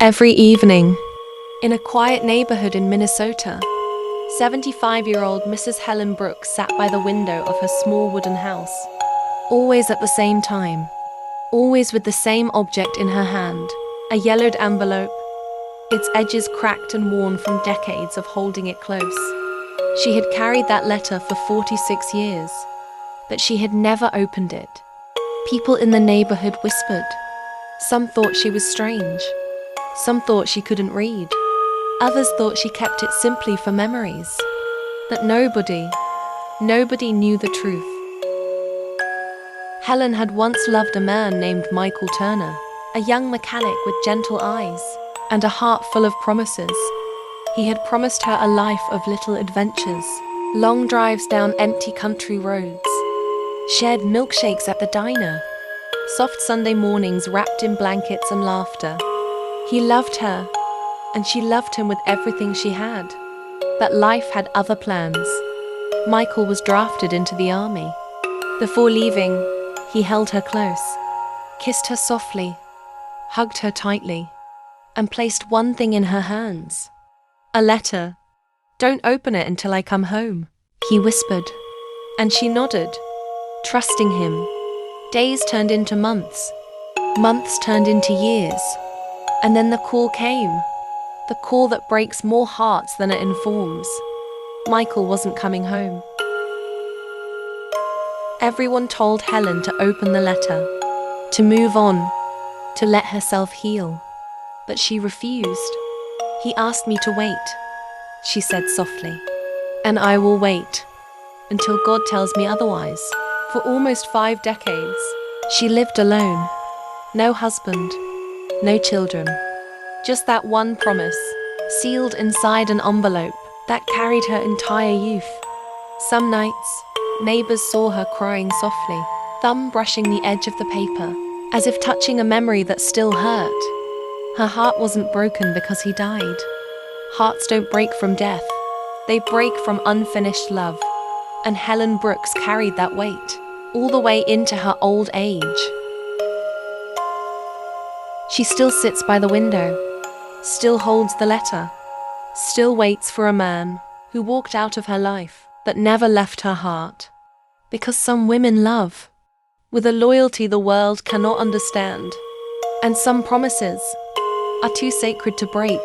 Every evening, in a quiet neighborhood in Minnesota, 75-year-old Mrs. Helen Brooks sat by the window of her small wooden house, always at the same time, always with the same object in her hand, a yellowed envelope, its edges cracked and worn from decades of holding it close. She had carried that letter for 46 years, but she had never opened it. People in the neighborhood whispered. Some thought she was strange. Some thought she couldn't read. Others thought she kept it simply for memories. But nobody knew the truth. Helen had once loved a man named Michael Turner, a young mechanic with gentle eyes and a heart full of promises. He had promised her a life of little adventures, long drives down empty country roads, shared milkshakes at the diner, soft Sunday mornings wrapped in blankets and laughter. He loved her, and she loved him with everything she had. But life had other plans. Michael was drafted into the army. Before leaving, he held her close, kissed her softly, hugged her tightly, and placed one thing in her hands. A letter. "Don't open it until I come home," he whispered. And she nodded, trusting him. Days turned into months. Months turned into years. And then the call came. The call that breaks more hearts than it informs. Michael wasn't coming home. Everyone told Helen to open the letter, to move on, to let herself heal. But she refused. "He asked me to wait," she said softly. "And I will wait until God tells me otherwise." For almost 5 decades, she lived alone. No husband, no children. Just that one promise, sealed inside an envelope that carried her entire youth. Some nights, neighbors saw her crying softly, thumb brushing the edge of the paper, as if touching a memory that still hurt. Her heart wasn't broken because he died. Hearts don't break from death. They break from unfinished love. And Helen Brooks carried that weight, all the way into her old age. She still sits by the window, still holds the letter, still waits for a man who walked out of her life but never left her heart. Because some women love with a loyalty the world cannot understand, and some promises are too sacred to break.